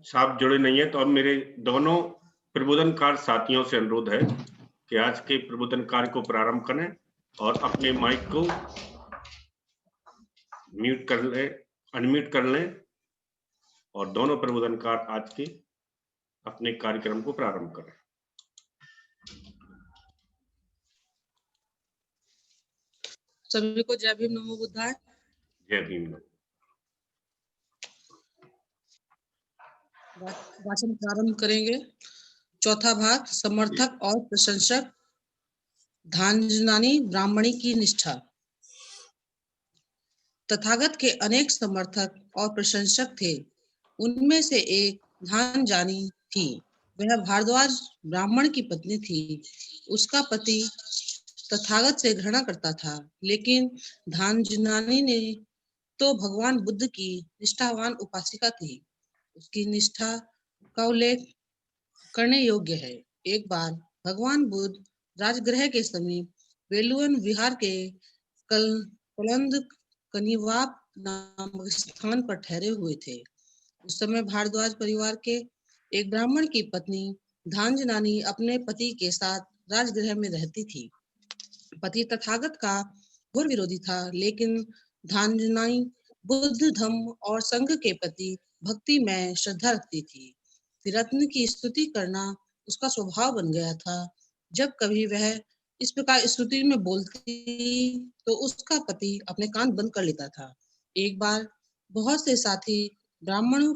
साहब जुड़े नहीं है, तो अब मेरे दोनों प्रबोधनकार साथियों से अनुरोध है कि आज के प्रबोधन कार्य को प्रारंभ करें और अपने माइक को म्यूट कर लें, अनम्यूट कर लें और दोनों प्रबोधनकार आज के अपने कार्यक्रम को प्रारंभ करें। सभी को जय भीम, नमो बुद्धाय। जय भीम। भाषण प्रारंभ करेंगे। चौथा भाग, समर्थक और प्रशंसक। धांजनानी ब्राह्मणी की निष्ठा। तथागत के अनेक समर्थक और प्रशंसक थे। उनमें से एक धांजनी थी। वह भारद्वाज ब्राह्मण की पत्नी थी। उसका पति तथागत से घृणा करता था, लेकिन धांजनानी ने तो भगवान बुद्ध की निष्ठावान उपासिका थी। उसकी निष्ठा का उल्लेख करने योग्य है। एक बार भगवान बुद्ध राजगृह के समीप वेलुवन विहार के कलंद कनिवाप नामक स्थान पर ठहरे हुए थे। उस समय भारद्वाज परिवार के एक ब्राह्मण की पत्नी धांजनानी अपने पति के साथ राजगृह में रहती थी। पति तथागत का घोर विरोधी था, लेकिन धांजनानी बुद्ध धम्म और संघ के प्रति भक्ति में श्रद्धा रखती थी। रत्न की स्तुति करना उसका स्वभाव बन गया था। जब कभी वह इस प्रकार स्तुति में बोलती तो उसका पति अपने कान बंद कर लेता था। एक बार बहुत से साथी ब्राह्मणों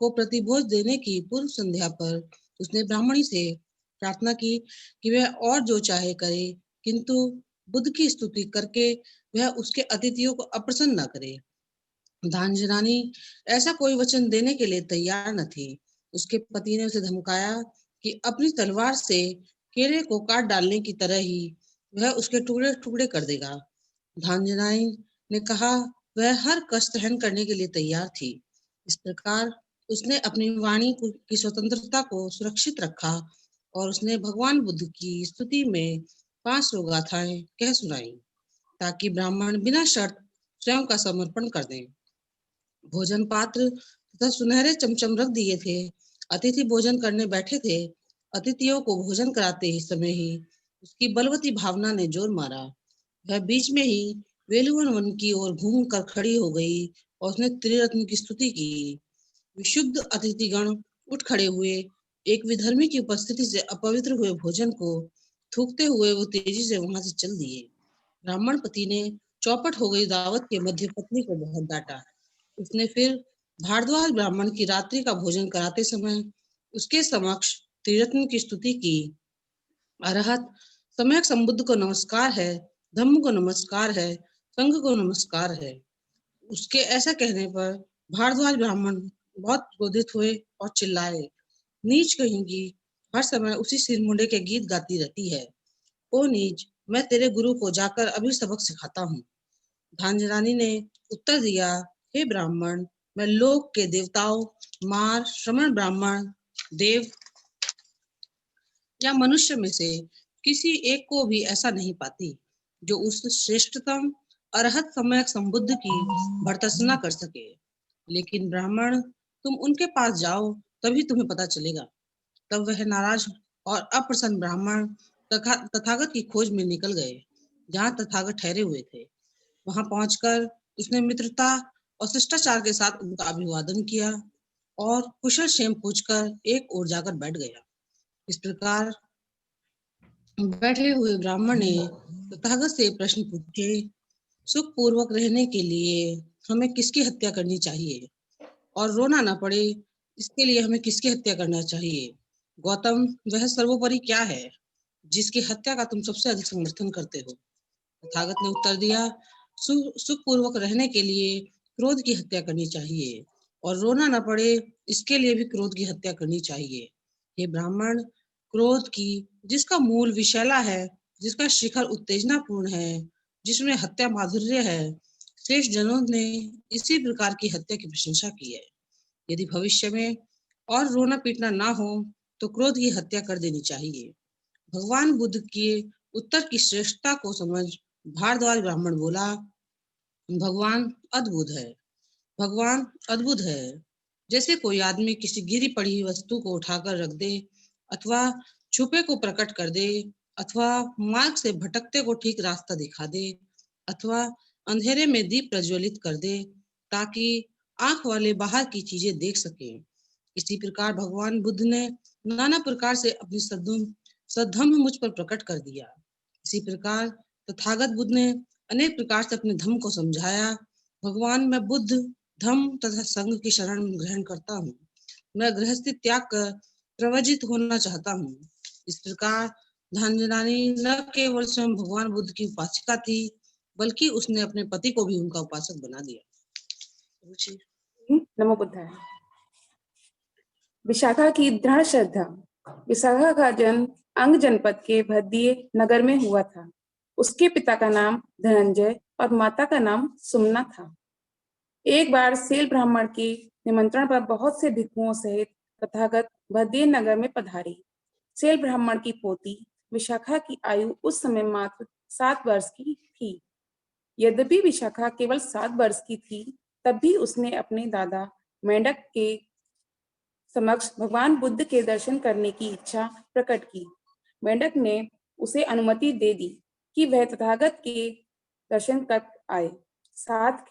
को प्रतिभोज देने की पूर्व संध्या पर उसने ब्राह्मणी से प्रार्थना की कि वह और जो चाहे करे, किंतु बुद्ध की स्तुति करके वह उसके अतिथियों को अप्रसन्न न करे। धांजनानी ऐसा कोई वचन देने के लिए तैयार न थी। उसके पति ने उसे धमकाया कि अपनी तलवार से केले को काट डालने की तरह ही वह उसके टुकड़े टुकड़े कर देगा। धांजनानी ने कहा वह हर कष्ट सहन करने के लिए तैयार थी। इस प्रकार उसने अपनी वाणी की स्वतंत्रता को सुरक्षित रखा और उसने भगवान बुद्ध की स्तुति में 5 गाथाएं कह सुनाई, ताकि ब्राह्मण बिना शर्त स्वयं का समर्पण कर दें। भोजन पात्र तथा सुनहरे चमचम रख दिए थे। अतिथि भोजन करने बैठे थे। अतिथियों को भोजन कराते ही समय ही उसकी बलवती भावना ने जोर मारा। वह बीच में ही वेलुवन वन की ओर घूम कर खड़ी हो गई और उसने त्रिरत्न की स्तुति की। विशुद्ध अतिथिगण उठ खड़े हुए। एक विधर्मी की उपस्थिति से अपवित्र हुए भोजन को थूकते हुए वो तेजी से वहां से चल दिए। ब्राह्मण पति ने चौपट हो गई दावत के मध्य पत्नी को बहुत डांटा। उसने फिर भारद्वाज ब्राह्मण की रात्रि का भोजन कराते समय उसके समक्ष त्रिरत्न की स्तुति की। अरहत सम्यक संबुद्ध को नमस्कार है, धम्म को नमस्कार है, संघ को नमस्कार है। उसके ऐसा कहने पर भारद्वाज ब्राह्मण बहुत क्रोधित हुए और चिल्लाए, नीच कहेंगी, हर समय उसी सिरमुंडे के गीत गाती रहती है। ओ नीच, मैं तेरे गुरु को जाकर अभी सबक सिखाता हूँ। धांजनानी ने उत्तर दिया, हे ब्राह्मण, मैं लोक के देवताओं, मार, श्रमण ब्राह्मण, देव या मनुष्य में से किसी एक को भी ऐसा नहीं पाती जो उस श्रेष्ठतम अरहत सम्यक संबुद्ध की भर्त्सना कर सके। लेकिन ब्राह्मण, तुम उनके पास जाओ, तभी तुम्हें पता चलेगा। तब वह नाराज और अप्रसन्न ब्राह्मण तथागत की खोज में निकल गए, जहाँ तथागत ठहरे हुए थे। वहां पहुंचकर उसने मित्रता और शिष्टाचार के साथ उनका अभिवादन किया और कुशल क्षेम पूछकर एक ओर जाकर बैठ गया। इस प्रकार बैठे हुए ब्राह्मण ने तथागत से प्रश्न पूछे, सुख पूर्वक रहने के लिए हमें किसकी हत्या करनी चाहिए और रोना न पड़े इसके लिए हमें किसकी हत्या करना चाहिए? गौतम, वह सर्वोपरि क्या है जिसकी हत्या का तुम सबसे अधिक समर्थन करते हो? तथागत ने उत्तर दिया, सुख पूर्वक रहने के लिए क्रोध की हत्या करनी चाहिए और रोना न पड़े इसके लिए भी क्रोध की हत्या करनी चाहिए। हे ब्राह्मण, क्रोध की जिसका मूल विषैला है, जिसका शिखर उत्तेजनापूर्ण है, जिसमें हत्या माधुर्य है, श्रेष्ठ जनों ने इसी प्रकार की हत्या की प्रशंसा की है। यदि भविष्य में और रोना पीटना ना हो तो क्रोध की हत्या कर देनी चाहिए। भगवान बुद्ध के उत्तर की श्रेष्ठता को समझ भारद्वाज ब्राह्मण बोला, भगवान अद्भुत है। भगवान अद्भुत है। जैसे कोई आदमी किसी गिरी पड़ी वस्तु को उठाकर रख दे, अथवा छुपे को प्रकट कर दे, अथवा मार्ग से भटकते को ठीक रास्ता दिखा दे, अथवा अंधेरे में दीप प्रज्वलित कर दे, ताकि आंख वाले बाहर की चीजें देख सके। इसी प्रकार भगवान बुद्ध ने नाना प्रकार से अपनी सद्धम्म मुझ पर प्रकट कर दिया। इसी प्रकार तथागत बुद्ध ने अनेक प्रकार से अपने धम्म को समझाया। भगवान, मैं बुद्ध, धम्म तथा संघ की शरण ग्रहण करता हूँ। मैं गृहस्थी त्याग कर प्रवजित होना चाहता हूँ। इस प्रकार धान्यरानी न केवल स्वयं भगवान बुद्ध की उपासिका थी, बल्कि उसने अपने पति को भी उनका उपासक बना दिया। रुचि। नमो बुद्धाय। विशाखा की दृढ़ श्रद्धा। विशाखा का जन्म अंग जनपद के भद्दिये नगर में हुआ था। उसके पिता का नाम धनंजय और माता का नाम सुमना था। एक बार सेल ब्राह्मण के निमंत्रण पर बहुत से भिक्षुओं सहित तथागत भद्दिये नगर में पधारे। सेल ब्राह्मण की पोती विशाखा की आयु उस समय मात्र 7 वर्ष की थी। यद्यपि विशाखा केवल 7 वर्ष की थी, तब भी उसने अपने दादा मेंढक के समक्ष भगवान बुद्ध के दर्शन करने की इच्छा प्रकट की। मेंढक ने उसे अनुमति दे दी कि वह तथागत के दर्शन कर आए। साथ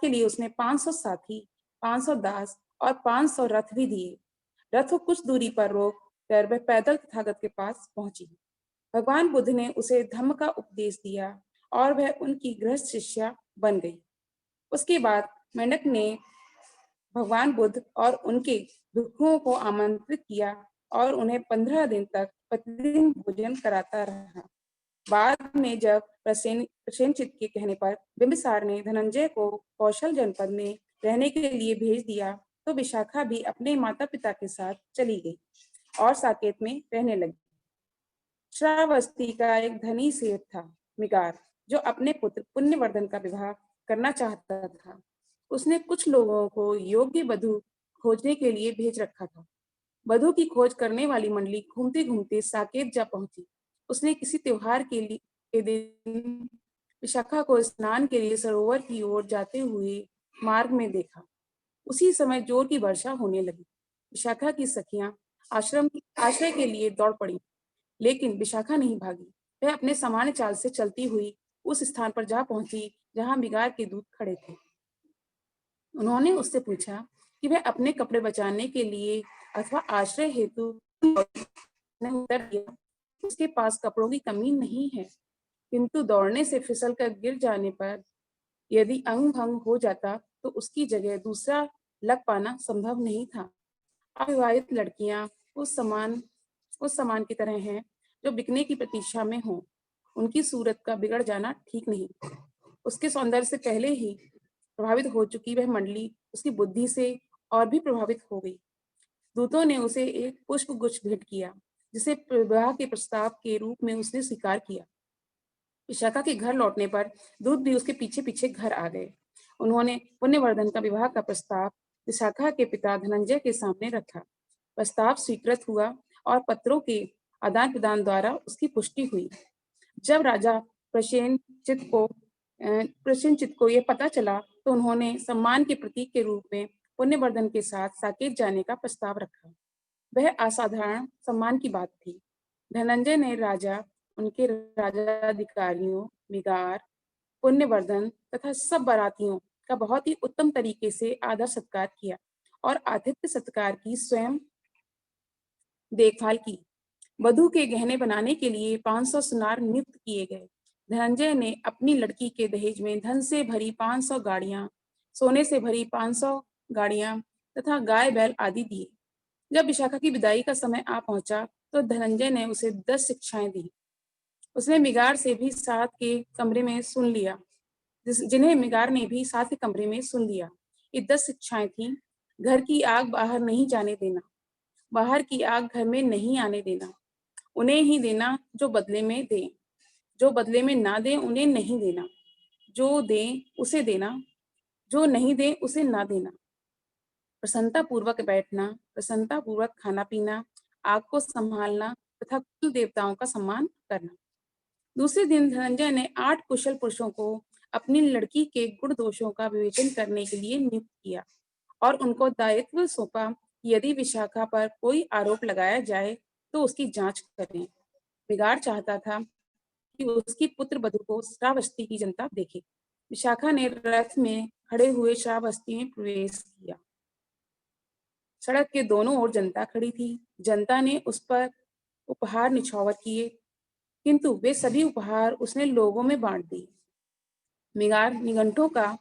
के लिए उसने 500 साथी, 500 दास और 500 रथ भी दिए। रथ को कुछ दूरी पर रोक कर वह पैदल तथागत के पास पहुंची। भगवान बुद्ध ने उसे धम्म का उपदेश दिया और वह उनकी गृहस्थ शिष्या बन गई। उसके बाद मेंढक ने भगवान बुद्ध और उनके भिक्षुओं को आमंत्रित किया और उन्हें 15 दिन तक प्रतिदिन भोजन कराता रहा। बाद में जब प्रसेनचित के कहने पर बिंबिसार ने धनंजय को कौशल जनपद में रहने के लिए भेज दिया, तो विशाखा भी अपने माता पिता के साथ चली गई और साकेत में रहने लगी। श्रावस्ती का एक धनी सेठ था, मिगार, जो अपने पुत्र पुण्यवर्धन का विवाह करना चाहता था। उसने कुछ लोगों को योग्य वधू खोजने के लिए भेज रखा था। वधू की खोज करने वाली मंडली घूमते घूमते साकेत जा पहुंची। उसने किसी त्योहार के दिन विशाखा को स्नान के लिए सरोवर की ओर जाते हुए मार्ग में देखा। उसी समय जोर की वर्षा होने लगी। विशाखा की सखियां आश्रय के लिए दौड़ पड़ी, लेकिन विशाखा नहीं भागी। वह अपने सामान्य चाल से चलती हुई उस स्थान पर जा पहुंची जहां मिगार के दूत खड़े थे। उन्होंने उससे पूछा कि वह अपने कपड़े बचाने के लिए अथवा आश्रय हेतु उत्तर दिया, उसके पास कपड़ों की कमी नहीं है, किंतु दौड़ने से फिसलकर गिर जाने पर यदि अंग भंग हो जाता तो उसकी जगह दूसरा लग पाना संभव नहीं था। अविवाहित लड़कियां उस सामान की तरह हैं जो बिकने की प्रतीक्षा में हो। उनकी सूरत का बिगड़ जाना ठीक नहीं। उसके सौंदर्य से पहले ही प्रभावित हो चुकी वह मंडली उसकी बुद्धि से और भी प्रभावित हो गई। दूतों ने उसे एक पुष्प गुच्छ भेंट किया, जिसे विवाह के प्रस्ताव के रूप में उसने स्वीकार किया। विशाखा के घर लौटने पर दूत भी उसके पीछे पीछे घर आ गए। उन्होंने पुण्यवर्धन का विवाह का प्रस्ताव विशाखा के पिता धनंजय के सामने रखा। प्रस्ताव स्वीकृत हुआ और पत्रों के आदान प्रदान द्वारा उसकी पुष्टि हुई। जब राजा प्रसेनचित को यह पता चला, तो उन्होंने सम्मान के प्रतीक के रूप में पुण्यवर्धन के साथ साकेत जाने का प्रस्ताव रखा। वह असाधारण सम्मान की बात थी। धनंजय ने राजा, उनके राजाधिकारियों, मिगार, पुण्यवर्धन तथा सब बारातियों का बहुत ही उत्तम तरीके से आदर सत्कार किया और आतिथ्य सत्कार की स्वयं देखभाल की। वधू के गहने बनाने के लिए 500 सुनार नियुक्त किए गए। धनंजय ने अपनी लड़की के दहेज में धन से भरी 500 गाड़ियां, सोने से भरी 500 गाड़ियां तथा गाय बैल आदि दिए। जब विशाखा की विदाई का समय आ पहुंचा, तो धनंजय ने उसे 10 शिक्षाएं दी। उसने मिगार से भी साथ के कमरे में सुन लिया, जिन्हें मिगार ने भी साथ के कमरे में सुन लिया। ये 10 शिक्षाएं थीं: घर की आग बाहर नहीं जाने देना, बाहर की आग घर में नहीं आने देना, उन्हें ही देना जो बदले में दें, जो बदले में ना दें उन्हें नहीं देना, जो दें उसे देना, जो नहीं दें उसे ना देना, प्रसन्नता पूर्वक बैठना, प्रसन्नता पूर्वक खाना पीना, आग को संभालना तथा कुल देवताओं का सम्मान करना। दूसरे दिन धनंजय ने 8 कुशल पुरुषों को अपनी लड़की के गुण दोषों का विवेचन करने के लिए नियुक्त किया और उनको दायित्व सौंपा कि यदि विशाखा पर कोई आरोप लगाया जाए तो उसकी जांच करें। मिगार चाहता था कि उसकी पुत्र वधू को श्रावस्ती की जनता देखे। विशाखा ने रथ में खड़े हुए श्रावस्ती में प्रवेश किया। सड़क के दोनों ओर जनता खड़ी थी। जनता ने उस पर उपहार निछावर किए, किंतु वे सभी उपहार उसने लोगों में बांट दिए। मिगार निघंटों का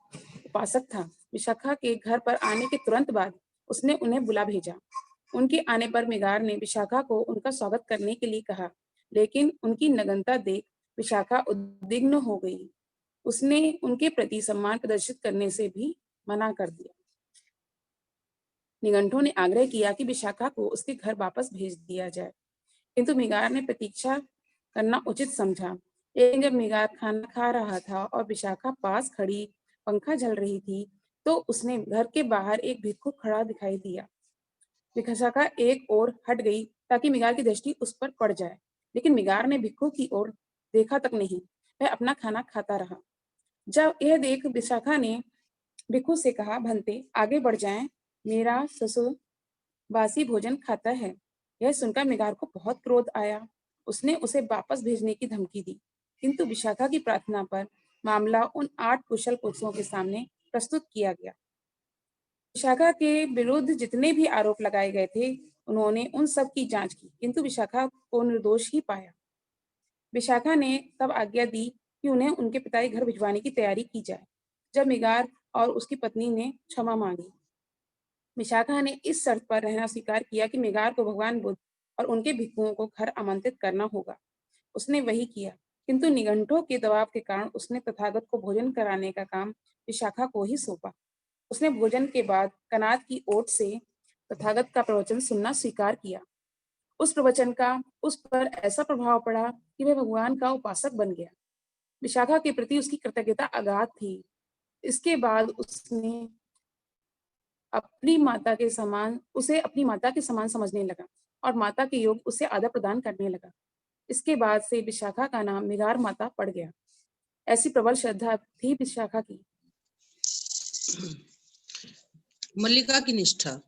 उपासक था। विशाखा के घर पर आने के तुरंत बाद उसने उन्हें बुला भेजा। उनके आने पर मिगार ने विशाखा को उनका स्वागत करने के लिए कहा, लेकिन उनकी नग्नता देख विशाखा उद्विग्न हो गई। उसने उनके प्रति सम्मान प्रदर्शित करने से भी मना कर दिया। निघंटों ने आग्रह किया कि विशाखा को उसके घर वापस भेज दिया जाए, किंतु मिगार ने प्रतीक्षा करना उचित समझा। एक दिन जब मिगार खाना खा रहा था और विशाखा पास खड़ी पंखा झल रही थी, तो उसने घर के बाहर एक भिक्षुक खड़ा दिखाई दिया। विशाखा एक ओर हट गई ताकि मिगार की दृष्टि उस पर पड़ जाए, लेकिन मिगार ने भिक्षुक की ओर देखा तक नहीं। वह अपना खाना खाता रहा। जब यह देख विशाखा ने भिक्षु से कहा, भंते आगे बढ़ जाएं, मेरा ससुर बासी भोजन खाता है। यह सुनकर मिगार को बहुत क्रोध आया। उसने उसे वापस भेजने की धमकी दी, किंतु विशाखा की प्रार्थना पर मामला उन 8 कुशल पुरुषों के सामने प्रस्तुत किया गया। विशाखा के विरुद्ध जितने भी आरोप लगाए गए थे, उन्होंने उन सब की जांच की, किंतु विशाखा को निर्दोष ही पाया। विशाखा ने तब आज्ञा दी कि उन्हें उनके पिता के घर भिजवाने की तैयारी की जाए। जब मिगार और उसकी पत्नी ने क्षमा मांगी, विशाखा ने इस शर्त पर रहना स्वीकार किया कि मिगार को भगवान बुद्ध और उनके भिक्षुओं को घर आमंत्रित करना होगा। उसने वही किया, किंतु निघंटों के दबाव के कारण उसने तथागत को भोजन कराने का काम विशाखा को ही सौंपा। उसने भोजन के बाद कनाद की ओट से तथागत का प्रवचन सुनना स्वीकार किया। उस प्रवचन का उस पर ऐसा प्रभाव पड़ा कि वह भगवान का उपासक बन गया। विशाखा के प्रति उसकी कृतज्ञता अगाध थी। इसके बाद उसे अपनी माता के समान समझने लगा और माता के योग उसे आदर प्रदान करने लगा। इसके बाद से विशाखा का नाम मिगार माता पड़ गया। ऐसी प्रबल श्रद्धा थी विशाखा की। मल्लिका की निष्ठा।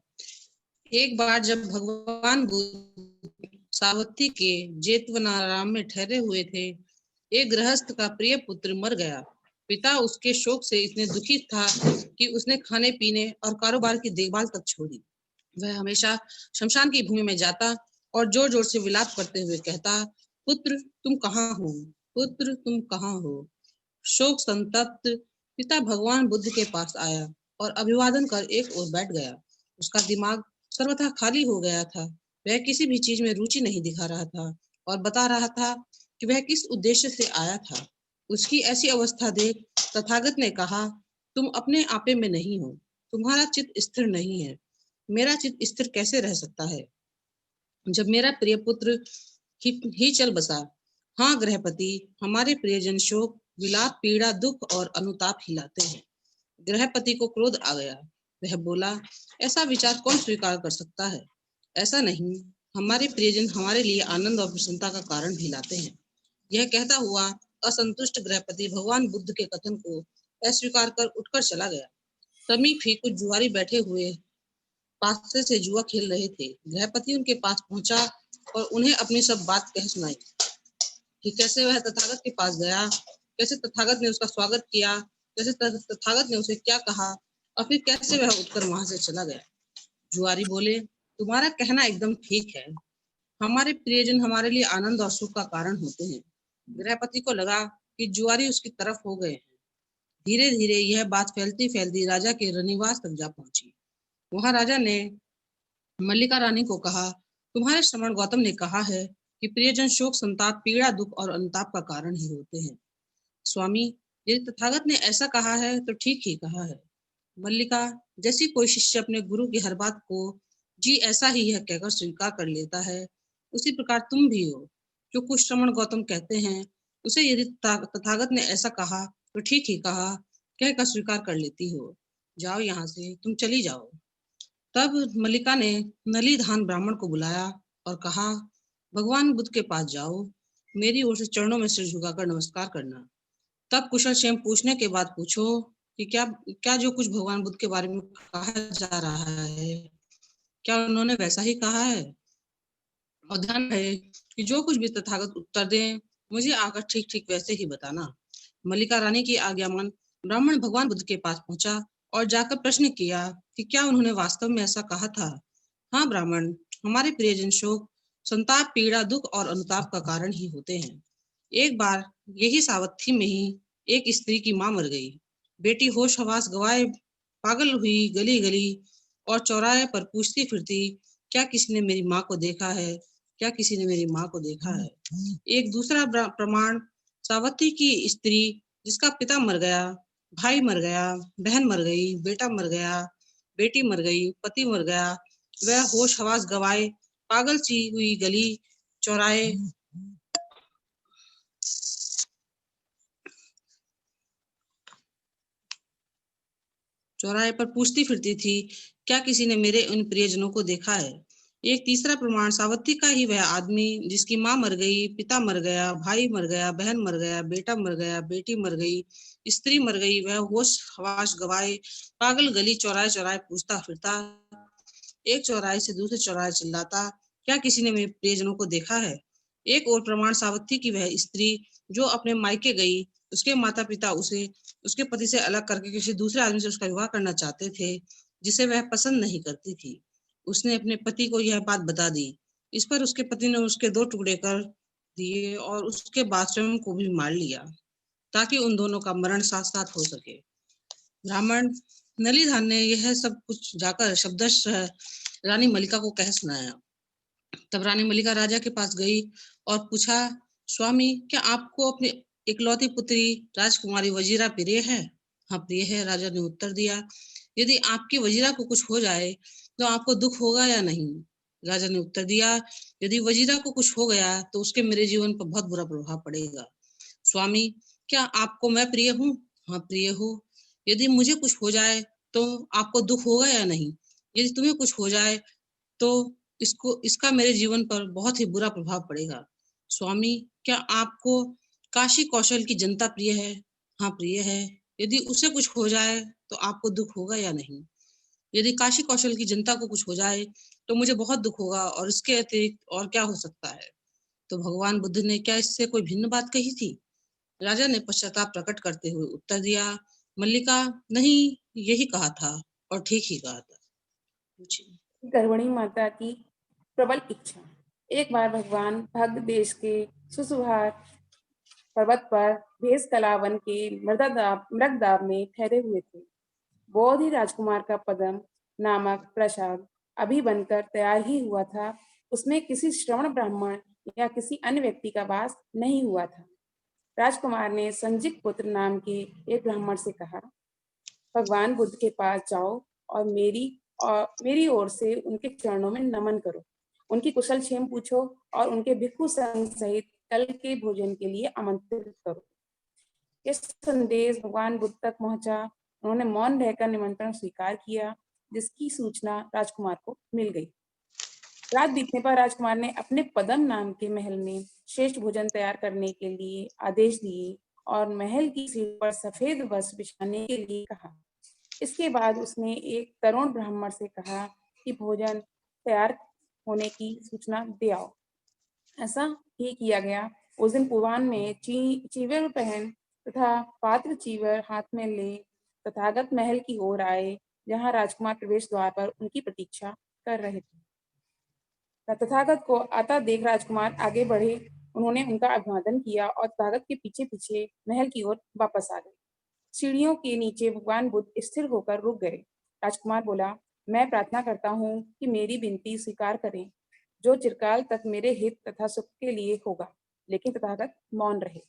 एक बार जब भगवान बुद्ध सावती के जेतवनाराम में ठहरे हुए थे, एक गृहस्थ का प्रिय पुत्र मर गया। पिता उसके शोक से इतने दुखी था कि उसने खाने पीने और कारोबार की देखभाल तक छोड़ी। वह हमेशा शमशान की भूमि में जाता और जोर जोर से विलाप करते हुए कहता, पुत्र तुम कहाँ हो, पुत्र तुम कहाँ हो। शोक संतप्त पिता भगवान बुद्ध के पास आया और अभिवादन कर एक ओर बैठ गया। उसका दिमाग सर्वथा खाली हो गया था। वह किसी भी चीज में रुचि नहीं दिखा रहा था और बता रहा था कि वह किस उद्देश्य से आया था। उसकी ऐसी अवस्था देख तथागत ने कहा, तुम अपने आपे में नहीं हो, तुम्हारा चित्त स्थिर नहीं है। मेरा चित्त स्थिर कैसे रह सकता है जब मेरा प्रिय पुत्र ही चल बसा। हाँ गृहपति, हमारे प्रियजन शोक, विलाप, पीड़ा, दुख और अनुताप हिलाते हैं। गृहपति को क्रोध आ गया। वह बोला, ऐसा विचार कौन स्वीकार कर सकता है? ऐसा नहीं, हमारे प्रियजन हमारे लिए आनंद और प्रसन्नता का कारण भी लाते हैं। यह कहता हुआ असंतुष्ट गृहपति भगवान बुद्ध के कथन को अस्वीकार कर उठकर चला गया। समीप ही कुछ जुआरी बैठे हुए पासे से जुआ खेल रहे थे। गृहपति उनके पास पहुंचा और उन्हें अपनी सब बात कह सुनाई कि कैसे वह तथागत के पास गया, कैसे तथागत ने उसका स्वागत किया, कैसे तथागत ने उसे क्या कहा और फिर कैसे वह उठकर वहां से चला गया। जुआरी बोले, तुम्हारा कहना एकदम ठीक है। हमारे प्रियजन हमारे लिए आनंद और सुख का कारण होते हैं। गृहपति को लगा कि जुआरी उसकी तरफ हो गए हैं। धीरे धीरे यह बात फैलती फैलती राजा के रनिवास तक जा पहुंची। वहां राजा ने मल्लिका रानी को कहा, तुम्हारे श्रमण गौतम ने कहा है कि प्रियजन शोक, संताप, पीड़ा, दुख और अनुताप का कारण ही होते हैं। स्वामी, यदि तथागत ने ऐसा कहा है तो ठीक ही कहा है। मल्लिका, जैसी कोई शिष्य अपने गुरु की हर बात को जी ऐसा ही है कहकर स्वीकार कर लेता है, उसी प्रकार तुम भी हो। जो कुछ श्रमण गौतम कहते हैं उसे यदि तथागत ने ऐसा कहा तो ठीक ही कहा कहकर स्वीकार कर लेती हो। जाओ यहाँ से, तुम चली जाओ। तब मल्लिका ने नलीधान ब्राह्मण को बुलाया और कहा, भगवान बुद्ध के पास जाओ, मेरी ओर से चरणों में सिर झुकाकर नमस्कार करना। तब कुशल क्षेम पूछने के बाद पूछो कि क्या क्या जो कुछ भगवान बुद्ध के बारे में कहा जा रहा है, क्या उन्होंने वैसा ही कहा है? और ध्यान रहे कि जो कुछ भी तथागत उत्तर दें, मुझे आकर ठीक-ठीक वैसे ही बताना। मल्लिका रानी की आज्ञा मान ब्राह्मण भगवान बुद्ध के पास पहुंचा और जाकर प्रश्न किया कि क्या उन्होंने वास्तव में ऐसा कहा था? हाँ ब्राह्मण, हमारे प्रियजन शोक, संताप, पीड़ा, दुख और अनुताप का कारण ही होते हैं। एक बार यही सावत्थी में ही एक स्त्री की मां मर गई। बेटी होश हवास गंवाए पागल हुई गली-गली और चौराहे पर पूछती फिरती, क्या किसी ने मेरी माँ को देखा है? क्या किसी ने मेरी माँ को देखा है? एक दूसरा प्रमाण, सावत्ती की स्त्री जिसका पिता मर गया, भाई मर गया, बहन मर गई, बेटा मर गया, बेटी मर गई, पति मर गया, वह होश हवास गवाए पागल सी हुई गली चौराहे चौराहे पर पूछती फिरती थी, क्या किसी ने मेरे उन प्रियजनों को देखा है? एक तीसरा प्रमाण, सावत्ती का ही वह आदमी जिसकी माँ मर गई, पिता मर गया, भाई मर गया, बहन मर गया, बेटा मर गया, बेटी मर गई, स्त्री मर गई, वह होश हवास गवाए पागल गली चौराहे चौराहे पूछता फिरता, एक चौराहे से दूसरे चौराहे चिल्लाता, क्या किसी ने मेरे प्रियजनों को देखा है? एक और प्रमाण, सावत्ती की वह स्त्री जो अपने मायके गई, उसके माता पिता उसे उसके पति से अलग करके किसी दूसरे आदमी से उसका विवाह करना चाहते थे, जिसे वह पसंद नहीं करती थी। उसने अपने पति को यह बात बता दी। इस पर उसके पति ने उसके 2 टुकड़े कर दिए और उसके बाद स्वयं को भी मार लिया, ताकि उन दोनों का मरण साथ-साथ हो सके। ब्राह्मण नलीधर ने यह सब कुछ जाकर शब्दशः रानी मल्लिका को कह सुनाया। तब रानी मल्लिका राजा के पास गई और पूछा, स्वामी, क्या आपको अपनी इकलौती पुत्री राजकुमारी वजीरा प्रिय है? हाँ प्रिय है, राजा ने उत्तर दिया। यदि आपकी वजीरा को कुछ हो जाए तो आपको दुख होगा या नहीं? राजा ने उत्तर दिया, यदि वजीरा को कुछ हो गया तो उसके मेरे जीवन पर बहुत बुरा प्रभाव पड़ेगा। स्वामी, क्या आपको मैं प्रिय हूँ? हाँ प्रिय हूँ। यदि मुझे कुछ हो जाए तो आपको दुख होगा या नहीं? यदि तुम्हें कुछ हो जाए तो इसका मेरे जीवन पर बहुत ही बुरा प्रभाव पड़ेगा। स्वामी, क्या आपको काशी कौशल की जनता प्रिय है? हाँ प्रिय है। यदि उसे कुछ हो जाए तो आपको दुख होगा या नहीं? यदि काशी कौशल की जनता को कुछ हो जाए तो मुझे बहुत दुख होगा और इसके अतिरिक्त और क्या हो सकता है? तो भगवान बुद्ध ने क्या इससे कोई भिन्न बात कही थी? राजा ने पश्चाताप प्रकट करते हुए उत्तर दिया, मल्लिका, नहीं, यही कहा था और ठीक ही कहा था। पूछिए। गर्भिणी माता की प्रबल इच्छा। एक बार भगवान भग देश के सुसुभार पर्वत पर भेष कलावन के मृगदाब में ठहरे हुए थे। बौद्ध राजकुमार का पद्म नामक प्रसाद अभी बनकर तैयार ही हुआ था। उसमें किसी श्रवण ब्राह्मण या किसी अन्य व्यक्ति का वास नहीं हुआ था। राजकुमार ने संजिक पुत्र नाम के एक ब्राह्मण से कहा, भगवान बुद्ध के पास जाओ और मेरी ओर से उनके चरणों में नमन करो। उनकी कुशल क्षेम पूछो और उनके भिक्षु संघ सहित कल के भोजन के लिए आमंत्रित करो। यह संदेश भगवान बुद्ध तक पहुंचा। उन्होंने मौन रहकर निमंत्रण स्वीकार किया, जिसकी सूचना राजकुमार को मिल गई। रात बीतने पर राजकुमार ने अपने पद्म नाम के महल में श्रेष्ठ भोजन तैयार करने के लिए आदेश दिए और महल की सीढ़ी पर सफेद वस्त्र बिछाने के लिए कहा। इसके बाद उसने एक तरुण ब्राह्मण से कहा कि भोजन तैयार होने की सूचना दे आओ। ऐसा ही किया गया। उस दिन पूर्वाह्न में चीवर पहन तथा पात्र चीवर हाथ में ले तथागत महल की ओर आए, जहां राजकुमार प्रवेश द्वार पर उनकी प्रतीक्षा कर रहे थे। तथागत को आता देख राजकुमार आगे बढ़े। उन्होंने उनका अभिवादन किया और तथागत के पीछे पीछे महल की ओर वापस आ गए। सीढ़ियों के नीचे भगवान बुद्ध स्थिर होकर रुक गए। राजकुमार बोला, मैं प्रार्थना करता हूँ कि मेरी विनती स्वीकार करें, जो चिरकाल तक मेरे हित तथा सुख के लिए होगा। लेकिन तथागत मौन रहे।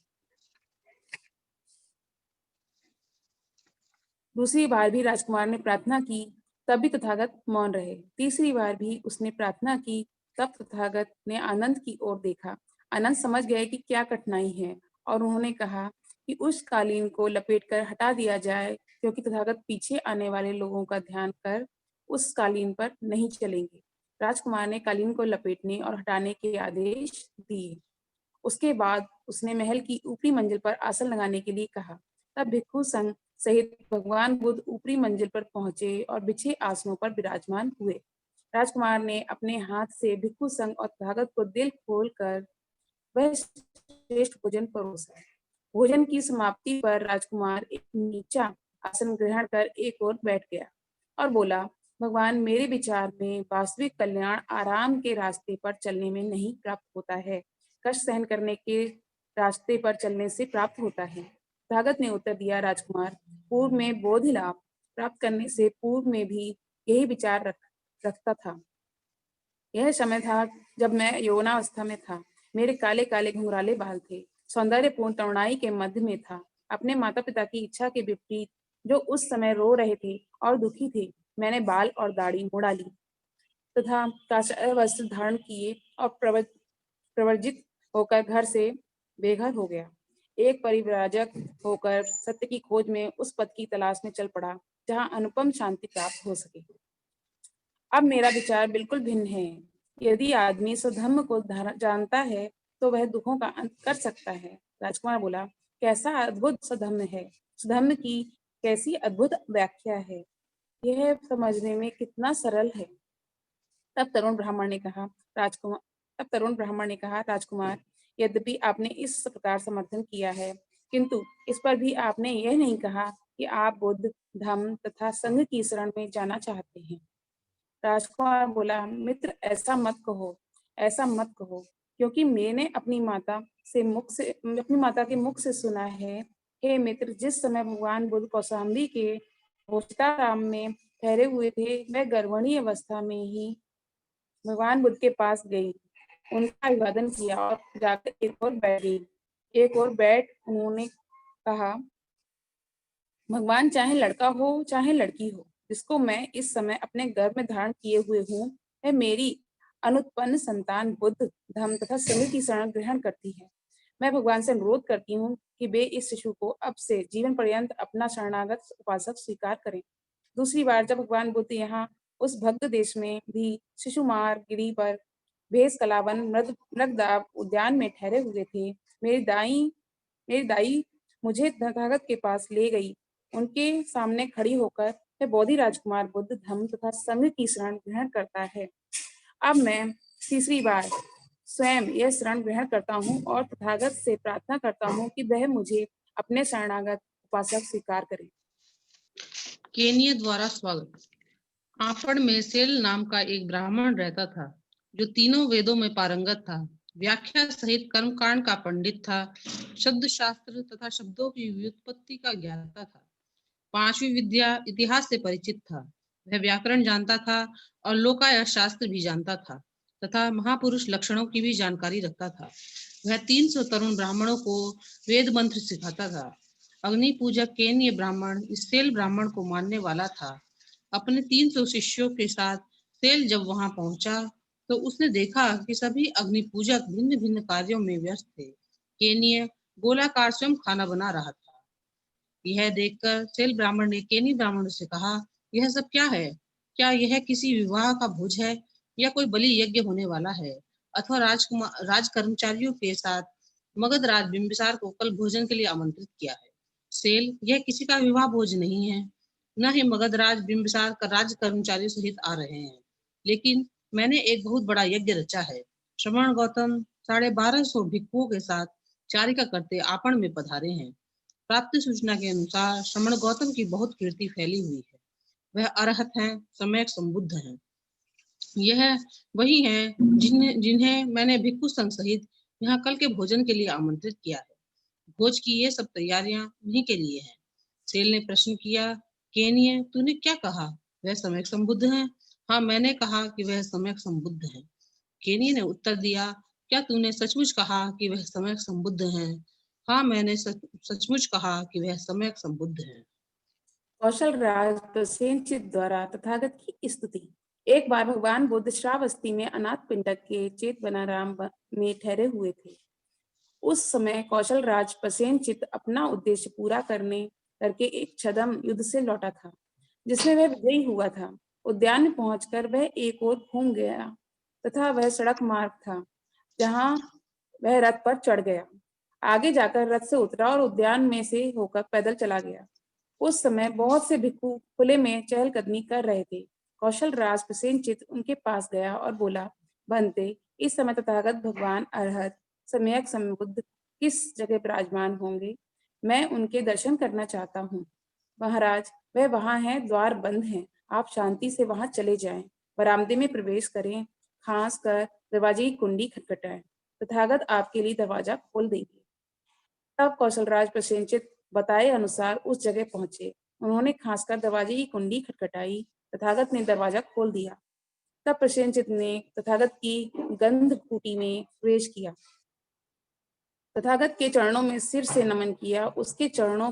दूसरी बार भी राजकुमार ने प्रार्थना की, तब भी तथागत मौन रहे। तीसरी बार भी उसने प्रार्थना की, तब तथागत ने आनंद की ओर देखा। आनंद समझ गए कि क्या कठिनाई है और उन्होंने कहा कि उस कालीन को लपेटकर हटा दिया जाए, क्योंकि तथागत पीछे आने वाले लोगों का ध्यान कर उस कालीन पर नहीं चलेंगे। राजकुमार ने कालीन को लपेटने और हटाने के आदेश दिए। उसके बाद उसने महल की ऊपरी मंजिल पर आसन लगाने के लिए कहा। तब भिक्षु संघ सहित भगवान बुद्ध ऊपरी मंजिल पर पहुंचे और बिछे आसनों पर विराजमान हुए। राजकुमार ने अपने हाथ से भिक्षु संघ और तथागत को दिल खोलकर वह श्रेष्ठ भोजन परोसा। भोजन की समाप्ति पर राजकुमार एक नीचा आसन ग्रहण कर एक ओर बैठ गया और बोला, भगवान, मेरे विचार में वास्तविक कल्याण आराम के रास्ते पर चलने में नहीं प्राप्त होता है, कष्ट सहन करने के रास्ते पर चलने से प्राप्त होता है। तथागत ने उत्तर दिया, राजकुमार, पूर्व में बोध लाभ प्राप्त करने से पूर्व में भी यही विचार रखता था। यह समय था जब मैं यौवनावस्था में था। मेरे काले काले घुंघराले बाल थे। सौंदर्यपूर्ण तरुणाई के मध्य में था। अपने माता पिता की इच्छा के विपरीत, जो उस समय रो रहे थे और दुखी थे, मैंने बाल और दाढ़ी मुड़ा ली तथा काषाय वस्त्र धारण किए और प्रवर्जित होकर घर से बेघर हो गया। एक परिव्राजक होकर सत्य की खोज में उस पद की तलाश में चल पड़ा जहाँ अनुपम शांति प्राप्त हो सके। अब मेरा विचार बिल्कुल भिन्न है। यदि आदमी स्वधर्म को जानता है तो वह दुखों का अंत कर सकता है। राजकुमार बोला, कैसा अद्भुत स्वधर्म है, स्वधर्म की कैसी अद्भुत व्याख्या है, यह समझने में कितना सरल है। तब तरुण ब्राह्मण ने कहा, राजकुमार, यद्यपि आपने इस प्रकार समर्थन किया है, किंतु इस पर भी आपने यह नहीं कहा कि आप बुद्ध, धम्म तथा संघ की शरण में जाना चाहते हैं। राजकुमार बोला, मित्र, ऐसा मत कहो, क्योंकि मैंने अपनी माता के मुख से सुना है। हे मित्र, जिस समय भगवान बुद्ध कौशाम्बी के भोजताराम में ठहरे हुए थे, मैं गर्भणी अवस्था में ही भगवान बुद्ध के पास गई, उनका अभिवादन किया और जाकर एक और बैठ गई। एक और बैठ उन्होंने कहा, भगवान चाहे लड़का हो चाहे लड़की हो, जिसको मैं इस समय अपने गर्भ में धारण किए हुए हूँ, वह मेरी अनुत्पन्न संतान बुद्ध, धम्म तथा संघ की शरण ग्रहण करती है। मैं भगवान से अनुरोध करती हूँ कि वे इस शिशु को अब से जीवन पर्यंत अपना शरणागत उपासक स्वीकार करें। दूसरी बार जब भगवान बुद्ध यहाँ उस भक्त देश में भी शिशुमार गिरी पर भेष कलावन मृगदाव उद्यान में ठहरे हुए थे, मेरी दाई मुझे तथागत के पास ले गई। उनके सामने खड़ी होकर वह बोधि राजकुमार बुद्ध, धम्म तथा संघ की शरण ग्रहण करता है। अब मैं तीसरी बार स्वयं यह शरण ग्रहण करता हूँ और तथागत से प्रार्थना करता हूँ कि वह मुझे अपने शरणागत उपासक स्वीकार करे। केनिया द्वारा स्वागत। आफड़ में सेल नाम का एक ब्राह्मण रहता था, जो तीनों वेदों में पारंगत था, व्याख्या सहित कर्मकांड का पंडित था, शब्द शास्त्र तथा शब्दों की व्युत्पत्ति का ज्ञाता था, पांचवी विद्या इतिहास से परिचित था। वह व्याकरण जानता था और लोकायत शास्त्र भी जानता था तथा महापुरुष लक्षणों की भी जानकारी रखता था। वह 300 तरुण ब्राह्मणों को वेद मंत्र सिखाता था। अग्नि पूजक केन्य ब्राह्मण इस सेल ब्राह्मण को मानने वाला था। अपने 300 शिष्यों के साथ सेल जब वहां पहुंचा तो उसने देखा कि सभी अग्नि पूजक भिन्न भिन्न कार्यों में व्यस्त थे। केन्य गोलाकार स्वयं खाना बना रहा था। यह देखकर सेल ब्राह्मण ने केनी ब्राह्मण से कहा, यह सब क्या है? क्या यह किसी विवाह का भोज है या कोई बलि यज्ञ होने वाला है अथवा राज कर्मचारियों के साथ मगध राज बिंबिसार को कल भोजन के लिए आमंत्रित किया है? सेल, यह किसी का विवाह भोज नहीं है, न ही मगध राज बिंबिसार का राज कर्मचारियों सहित आ रहे हैं, लेकिन मैंने एक बहुत बड़ा यज्ञ रचा है। श्रवण गौतम 1250 भिक्षुओं के साथ चारिका करते आपण में पधारे हैं। प्राप्त सूचना के अनुसार श्रमण गौतम की बहुत कीर्ति फैली हुई है। वह अरहत हैं, सम्यक संबुद्ध हैं। यह वही हैं जिन्हें मैंने भिक्षु संघ सहित यहाँ कल के भोजन के लिए आमंत्रित किया है। भोज की ये सब तैयारियां उन्हीं के लिए हैं। सेल ने प्रश्न किया, केनिय, तूने क्या कहा? वह सम्यक संबुद्ध हैं? हाँ, मैंने कहा कि वह सम्यक संबुद्ध हैं। केनिय ने उत्तर दिया, क्या तूने सचमुच कहा कि वह सम्यक संबुद्ध हैं? हाँ, मैंने सचमुच कहा कि वह सम्यक संबुद्ध हैं। कौशल राज प्रसेनचित द्वारा तथागत की स्तुति। एक बार भगवान बुद्ध श्रावस्ती में अनाथ पिंडक के चेतवनाराम में ठहरे हुए थे। उस समय कौशल राज प्रसेनचित अपना उद्देश्य पूरा करके एक छद्म युद्ध से लौटा था, जिसमें वह विजयी हुआ था। उद्यान में पहुंचकर वह एक ओर घूम गया तथा वह सड़क मार्ग था जहां वह रथ पर चढ़ गया। आगे जाकर रथ से उतरा और उद्यान में से होकर पैदल चला गया। उस समय बहुत से भिक्षु खुले में चहलकदमी कर रहे थे। कौशल राज प्रसेनजित उनके पास गया और बोला, भंते, इस समय तथागत भगवान अरहत सम्यक संबुद्ध किस जगह विराजमान होंगे? मैं उनके दर्शन करना चाहता हूँ। महाराज, वह वहां हैं, द्वार बंद हैं, आप शांति से वहां चले जाएं, बरामदे में प्रवेश करें, खास कर दरवाजे की कुंडी खटखटाएं, तथागत आपके लिए दरवाजा खोल देंगे। तब कौशलराज प्रसेनजित बताए अनुसार उस जगह पहुंचे। उन्होंने खासकर दरवाजे की कुंडी खटखटाई, तथागत ने दरवाजा खोल दिया। तब प्रसेनजित ने तथागत की गंध कुटी में प्रवेश किया, तथागत के चरणों में सिर से नमन किया, उनके चरणों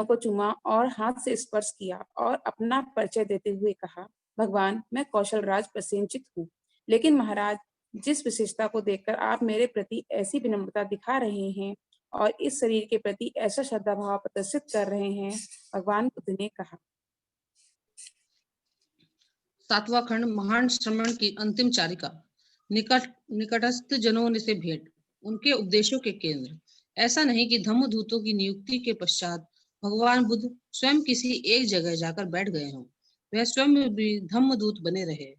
को चूमा और हाथ से स्पर्श किया और अपना परिचय देते हुए कहा, भगवान, मैं कौशलराज प्रसेनजित हूँ। लेकिन महाराज, जिस विशेषता को देखकर आप मेरे प्रति ऐसी विनम्रता दिखा रहे हैं और इस शरीर के प्रति ऐसा श्रद्धा भाव प्रदर्शित कर रहे हैं, भगवान बुद्ध ने कहा। 7वां खंड, महान श्रमण की अंतिम चारिका। निकटस्थ जनों से भेंट, उनके उपदेशों के केंद्र। ऐसा नहीं कि धम्मदूतों की नियुक्ति के पश्चात भगवान बुद्ध स्वयं किसी एक जगह जाकर बैठ गए हों, वह स्वयं भी धम्मदूत बने रहे।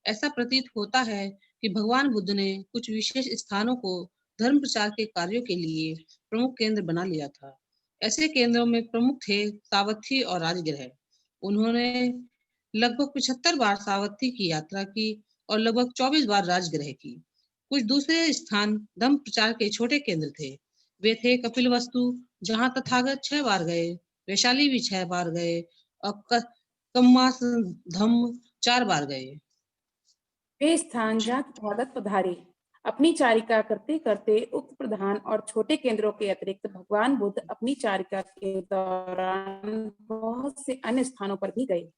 ऐसा प्रतीत होता है कि भगवान बुद्ध ने कुछ विशेष स्थानों को धर्म प्रचार के कार्यों के लिए प्रमुख केंद्र बना लिया था। ऐसे केंद्रों में प्रमुख थे सावथी और राजगृह। उन्होंने लगभग 75 बार सावथी की यात्रा की और लगभग 24 बार राजगृह की। कुछ दूसरे स्थान धम्म प्रचार के छोटे केंद्र थे। वे थे कपिलवस्तु, जहां तथागत 6 बार गए, वैशाली भी 6 बार गए और कम्मास धम्म 4 बार गए। वे स्थान जहाँ तथागत पधारे। अपनी चारिका करते करते उक्त प्रधान और छोटे केंद्रों के अतिरिक्त भगवान बुद्ध अपनी चारिका के दौरान बहुत से अन्य स्थानों पर भी गए।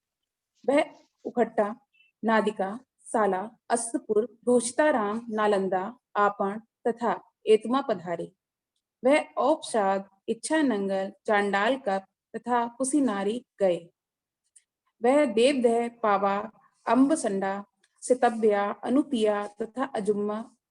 वह उखट्टा, नादिका, साला, अस्तपुर, घोषताराम, नालंदा, आपण तथा एतमा पधारे। वह औपसाद, इच्छानंगल, चांडाल कप तथा कुसीनारी गए। वह देवदह, पावा, अम्बसंडा, सितब्या, अनुपिया तथा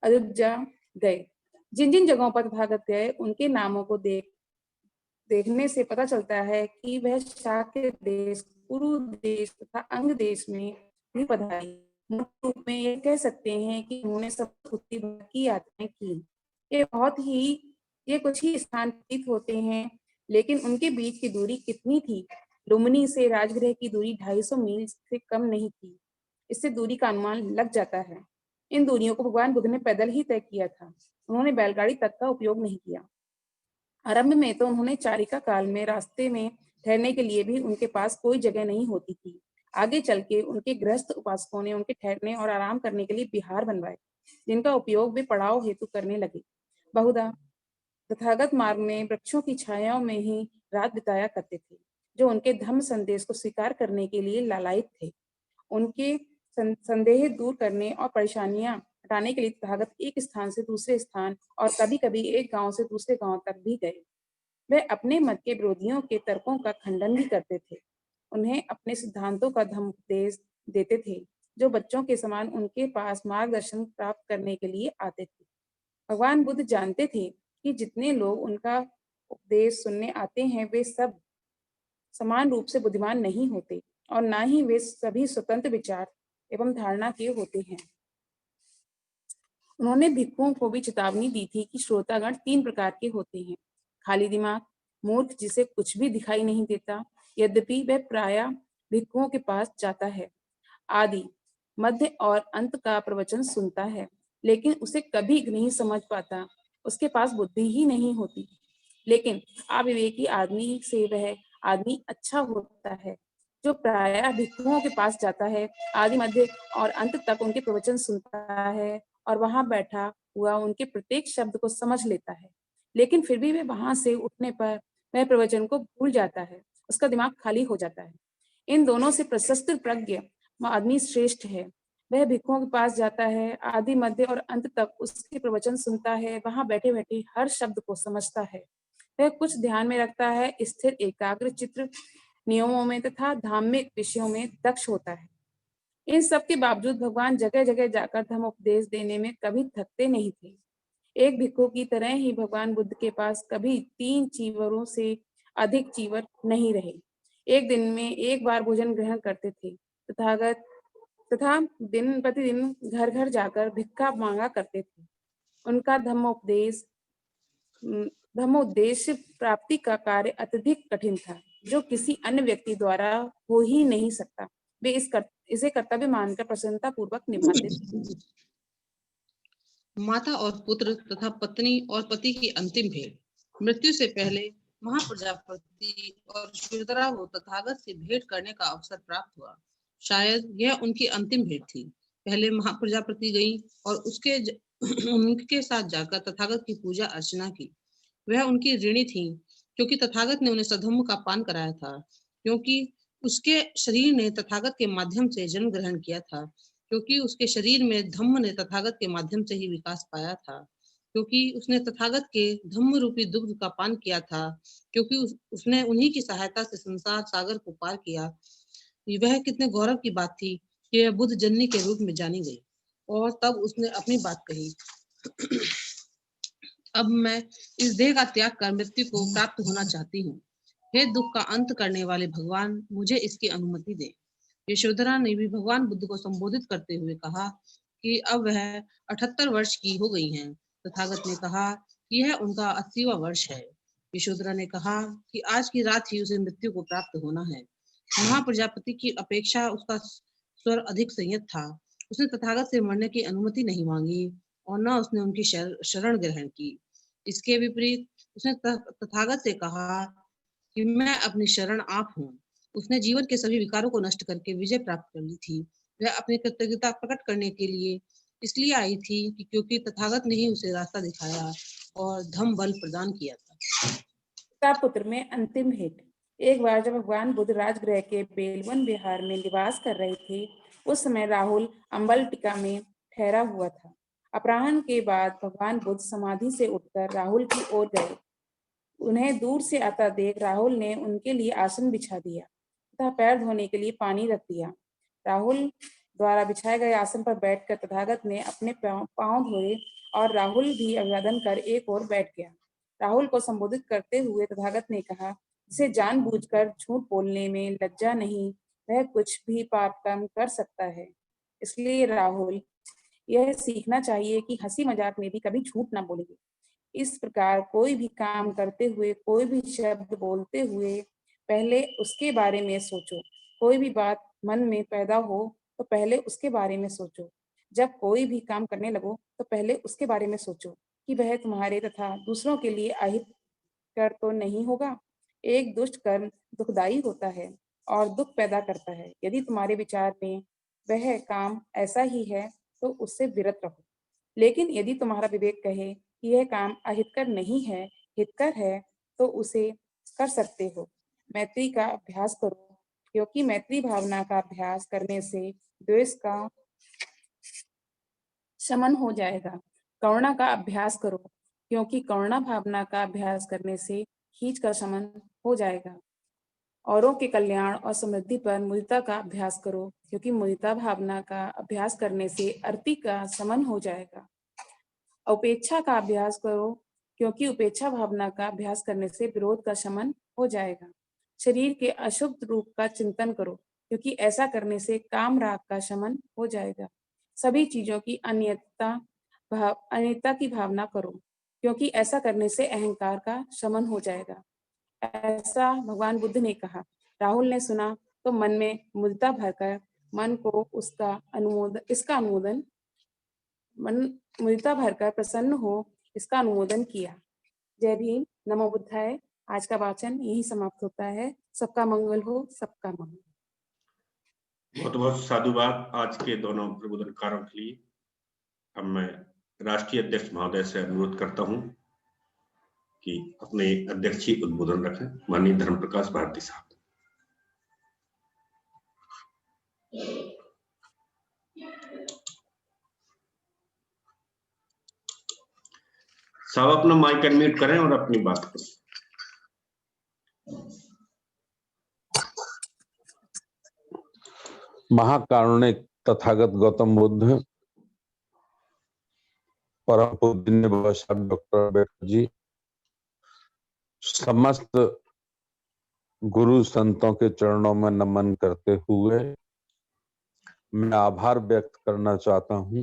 अजुज्जा गए। जिन जिन जगहों पर तथागत गए, उनके नामों को देखने से पता चलता है कि वह शाक्य देश, कुरु देश तथा अंग देश में भी पधारी। मुख्य रूप में ये कह सकते हैं कि उन्होंने सब की यात्राएं की। ये कुछ ही स्थान प्रतीत होते हैं, लेकिन उनके बीच की दूरी कितनी थी? लुम्बिनी से राजगृह की दूरी 250 मील से कम नहीं थी। इससे दूरी का अनुमान लग जाता है। इन दूरियों को भगवान बुद्ध ने पैदल ही तय किया था। उन्होंने बैलगाड़ी तक का उपयोग नहीं किया। आरंभ में तो उन्होंने चारिका काल में रास्ते में ठहरने के लिए भी उनके पास कोई जगह नहीं होती थी। आगे चल के उनके गृहस्थ उपासकों ने उनके ठहरने और आराम करने के लिए विहार बनवाए, जिनका उपयोग वे पड़ाव हेतु करने लगे। बहुधा तथागत मार्ग में वृक्षों की छायाओं में ही रात बिताया करते थे, जो उनके धम्म संदेश को स्वीकार करने के लिए लालायित थे। उनके संदेह दूर करने और परेशानियां हटाने के लिए तथागत एक स्थान से दूसरे स्थान और कभी कभी एक गांव से दूसरे गांव तक भी गए। वे अपने मत के विरोधियों के तर्कों का खंडन भी करते थे। उन्हें अपने सिद्धांतों का धम्मोपदेश देते थे, जो बच्चों के समान उनके पास मार्गदर्शन प्राप्त करने के लिए आते थे। भगवान बुद्ध जानते थे कि जितने लोग उनका उपदेश सुनने आते हैं, वे सब समान रूप से बुद्धिमान नहीं होते और ना ही वे सभी स्वतंत्र विचार एवं धारणा के होते हैं। उन्होंने भिक्षुओं को भी चेतावनी दी थी कि श्रोतागण 3 प्रकार के होते हैं। खाली दिमाग, मूर्ख जिसे कुछ भी दिखाई नहीं देता, यद्यपि वह प्रायः भिक्षुओं के पास जाता है। आदि, मध्य और अंत का प्रवचन सुनता है, लेकिन उसे कभी नहीं समझ पाता, उसके पास बुद्धि ही नहीं होती। लेकिन अविवेकी आदमी से वह आदमी अच्छा होता है, जो प्रायः भिक्षुओं के पास जाता है, आदि, मध्य और अंत तक उनके प्रवचन सुनता है और वहां बैठा हुआ उनके प्रत्येक शब्द को समझ लेता है, लेकिन फिर भी वह वहां से उठने पर वह प्रवचन को भूल जाता है, उसका दिमाग खाली हो जाता है। इन दोनों से प्रशस्त प्रज्ञ आदमी श्रेष्ठ है। वह भिक्षुओं के पास जाता है, आदि, मध्य और अंत तक उसके प्रवचन सुनता है, वहां बैठे बैठे हर शब्द को समझता है। वह कुछ ध्यान में रखता है, स्थिर एकाग्र चित्र नियमों में तथा धार्मिक विषयों में दक्ष होता है। इन सब के बावजूद भगवान जगह जगह जाकर धर्म उपदेश देने में कभी थकते नहीं थे। एक भिक्षु की तरह ही भगवान बुद्ध के पास कभी 3 चीवरों से अधिक चीवर नहीं रहे। एक दिन में एक बार भोजन ग्रहण करते थे। तथा दिन प्रतिदिन घर घर जाकर भिक्षा मांगा करते थे। उनका धर्मोद्देश्य प्राप्ति का कार्य अत्यधिक कठिन था, जो किसी अन्य व्यक्ति द्वारा हो ही नहीं सकता। वे इसे कर्तव्य मानकर प्रसन्नता पूर्वक निभाते थे। माता और पुत्र तथा पत्नी और पति की अंतिम भेंट। मृत्यु से पहले महाप्रजापति और क्षुद्रा को तथागत से भेंट करने का अवसर प्राप्त हुआ। शायद यह उनकी अंतिम भेंट थी। पहले महाप्रजापति गई और उनके साथ जाकर तथागत की पूजा अर्चना की। वह उनकी ऋणी थी, क्योंकि तथागत ने उन्हें सधम्म का पान कराया था, क्योंकि उसके शरीर ने तथागत के माध्यम से जन्म ग्रहण किया था, क्योंकि उसके शरीर में धम्म ने तथागत के माध्यम से ही विकास पाया था, क्योंकि उसने तथागत के धम्म रूपी दुग्ध का पान किया था, क्योंकि उसने उन्हीं की सहायता से संसार सागर को पार किया। वह कितने गौरव की बात थी कि वह बुद्ध जननी के रूप में जानी गई। और तब उसने अपनी बात कही, अब मैं इस देह का त्याग कर मृत्यु को प्राप्त होना चाहती हूँ। हे दुख का अंत करने वाले भगवान, मुझे इसकी अनुमति दे। यशोधरा ने भी भगवान बुद्ध को संबोधित करते हुए कहा कि अब वह 78 वर्ष की हो गई हैं। तथागत ने कहा कि यह उनका 80वां वर्ष है। यशोधरा ने कहा कि आज की रात ही उसे मृत्यु को प्राप्त होना है। महाप्रजापति की अपेक्षा उसका स्वर अधिक संयत था। उसने तथागत से मरने की अनुमति नहीं मांगी और न उसने उनकी शरण ग्रहण की। इसके विपरीत उसने तथागत से कहा कि मैं अपनी शरण आप हूँ। उसने जीवन के सभी विकारों को नष्ट करके विजय प्राप्त कर ली थी। वह अपनी कृतज्ञता प्रकट करने के लिए इसलिए आई थी कि क्योंकि तथागत ने ही उसे रास्ता दिखाया और धम्म बल प्रदान किया था। पिता पुत्र में अंतिम भेंट। एक बार जब भगवान बुद्ध राजगृह के बेलवन विहार में निवास कर रहे थे, उस समय राहुल अम्बलटिका में ठहरा हुआ था। अपराह्न के बाद भगवान बुद्ध समाधि से उठकर राहुल की ओर गए। उन्हें दूर से आता देख राहुल ने उनके लिए आसन बिछा दिया तथा पैर धोने के लिए पानी रख दिया। राहुल द्वारा बिछाए गए आसन पर बैठकर तथागत ने अपने पांव धोए और राहुल भी अभिवादन कर एक ओर बैठ गया। राहुल को संबोधित करते हुए तथागत ने कहा, जिसे जानबूझकर झूठ बोलने में लज्जा नहीं, वह कुछ भी पाप कर्म कर सकता है। इसलिए राहुल, यह सीखना चाहिए कि हंसी मजाक में भी कभी झूठ ना बोलेंगे। इस प्रकार कोई भी काम करते हुए, कोई भी शब्द बोलते हुए पहले उसके बारे में सोचो। कोई भी बात मन में पैदा हो तो पहले उसके बारे में सोचो। जब कोई भी काम करने लगो तो पहले उसके बारे में सोचो कि वह तुम्हारे तथा दूसरों के लिए अहित कर तो नहीं होगा। एक दुष्ट कर्म दुखदायी होता है और दुख पैदा करता है। यदि तुम्हारे विचार में वह काम ऐसा ही है तो उससे विरत रहो। लेकिन यदि तुम्हारा विवेक कहे कि यह काम अहितकर नहीं है, हितकर है, तो उसे कर सकते हो। मैत्री का अभ्यास करो, क्योंकि मैत्री भावना का अभ्यास करने से द्वेष का शमन हो जाएगा। करुणा का अभ्यास करो, क्योंकि करुणा भावना का अभ्यास करने से खींच का शमन हो जाएगा। औरों के कल्याण और समृद्धि पर मुदिता का अभ्यास करो, क्योंकि मुदिता भावना का अभ्यास करने से अरति का शमन हो जाएगा। उपेक्षा का अभ्यास करो, क्योंकि उपेक्षा भावना का अभ्यास करने से विरोध का शमन हो जाएगा। शरीर के अशुद्ध रूप का चिंतन करो, क्योंकि ऐसा करने से काम राग का शमन हो जाएगा। सभी चीजों की अनित्यता की भावना करो, क्योंकि ऐसा करने से अहंकार का शमन हो जाएगा। ऐसा भगवान बुद्ध ने कहा। राहुल ने सुना तो मन में मुदिता भरकर मन को मुदिता भरकर प्रसन्न हो इसका अनुमोदन किया। जय भीम, नमो बुद्धाय। आज का वाचन यही समाप्त होता है। सबका मंगल हो, सबका मंगल। बहुत बहुत साधुवाद आज के दोनों प्रबोधनकारों के लिए। अब मैं राष्ट्रीय अध्यक्ष महोदय से अनुरोध करता हूं कि अपने अध्यक्षीय उद्बोधन रखें। माननीय धर्म प्रकाश भारती साहब। साहब अपना माइक अनम्यूट करें और अपनी बात करें। महाकारुणिक तथागत गौतम बुद्ध, परम पूजनीय बाबा साहब डॉक्टर अम्बेडकर जी, समस्त गुरु संतों के चरणों में नमन करते हुए मैं आभार व्यक्त करना चाहता हूं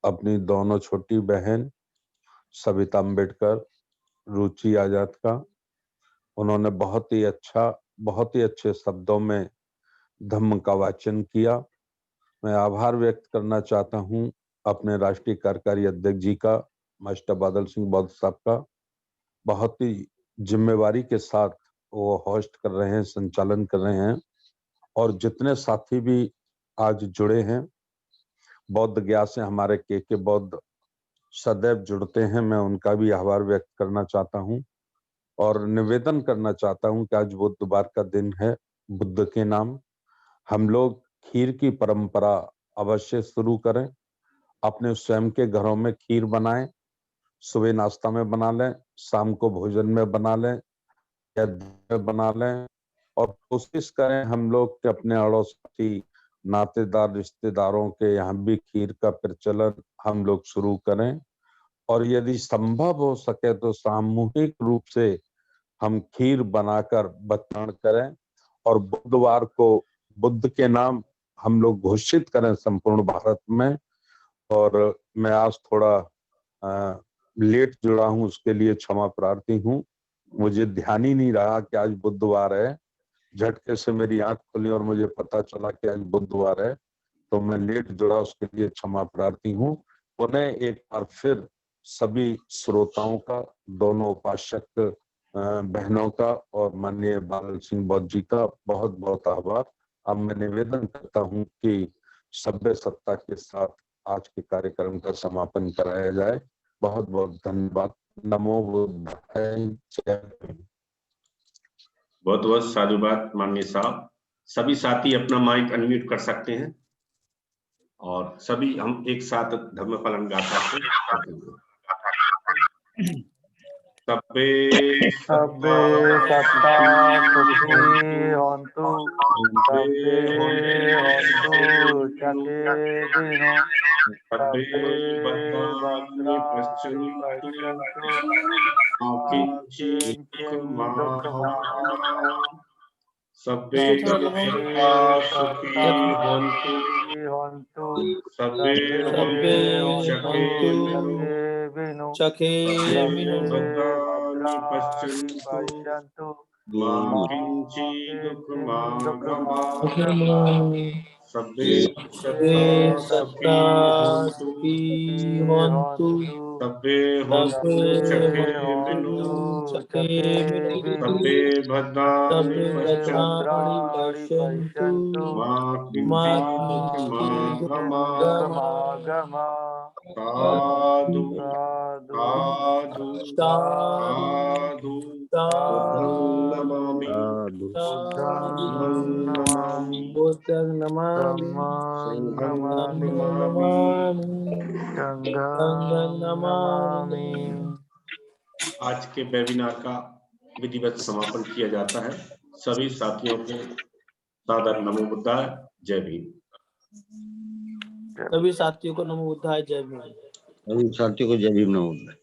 अपनी दोनों छोटी बहन सविता अम्बेडकर, रुचि आजाद का। उन्होंने बहुत ही अच्छे शब्दों में धम्म का वाचन किया। मैं आभार व्यक्त करना चाहता हूं अपने राष्ट्रीय कार्यकारी अध्यक्ष जी का, मास्टर बादल सिंह बौद्ध साहब का। बहुत ही जिम्मेवारी के साथ वो होस्ट कर रहे हैं, संचालन कर रहे हैं। और जितने साथी भी आज जुड़े हैं, बौद्ध ज्ञान से हमारे के बौद्ध सदैव जुड़ते हैं, मैं उनका भी आभार व्यक्त करना चाहता हूं और निवेदन करना चाहता हूं कि आज बुधवार का दिन है। बुद्ध के नाम हम लोग खीर की परंपरा अवश्य शुरू करें। अपने स्वयं के घरों में खीर बनाएं, सुबह नाश्ता में बना लें, शाम को भोजन में बना लें या दिन में बना लें, और कोशिश करें हम लोग के अपने अड़ोसी नातेदार रिश्तेदारों के यहाँ भी खीर का प्रचलन हम लोग शुरू करें। और यदि संभव हो सके तो सामूहिक रूप से हम खीर बनाकर वितरण करें और बुधवार को बुद्ध के नाम हम लोग घोषित करें संपूर्ण भारत में। और मैं आज थोड़ा लेट जुड़ा हूं, उसके लिए क्षमा प्रार्थी हूं। मुझे ध्यान ही नहीं रहा कि आज बुधवार है। झटके से मेरी आंख खुली और मुझे पता चला कि आज बुधवार है, तो मैं लेट जुड़ा, उसके लिए क्षमा प्रार्थी हूं। उन्हें एक बार फिर सभी श्रोताओं का, दोनों उपासक बहनों का और माननीय बादल सिंह बौद्ध जी का बहुत बहुत आभार। अब मैं निवेदन करता हूं कि सभ्य सत्ता के साथ आज के कार्यक्रम का समापन कराया जाए। बहुत बहुत धन्यवाद। नमो बुद्धाय। जय हिंद। बहुत बहुत साधुवाद माननीय साहब। सभी साथी अपना माइक अनम्यूट कर सकते हैं और सभी हम एक साथ धम्म फलन गाथा को सब्बे सत्ता सुखी होन्तु, सब्बे होन्तु सुखिनो, सब्बे भद्राणि पश्यन्तु मा किञ्चित् दुःखमाप्नुयात्। सब्बे सत्ता सुखी होन्तु, सब्बे भद्राणि पश्यन्तु मा किञ्चित् दुःखमाप्नुयात्। सब्बे सत्ता सुखी होन्तु, सब्बे होन्तु सुखिनो, सब्बे भद्राणि पश्यन्तु मा किञ्चित् दुःखमाप्नुयात्। साधु साधु साधु बुद्धं नमामि, संघं नमामि। आज के वेबिनार का विधिवत समापन किया जाता है। सभी साथियों को सादर नमो बुद्धाय। जय भीम। सभी साथियों को नमो बुद्धाय। जय भीम। सभी साथियों को जय भीम, नमो बुद्धाय।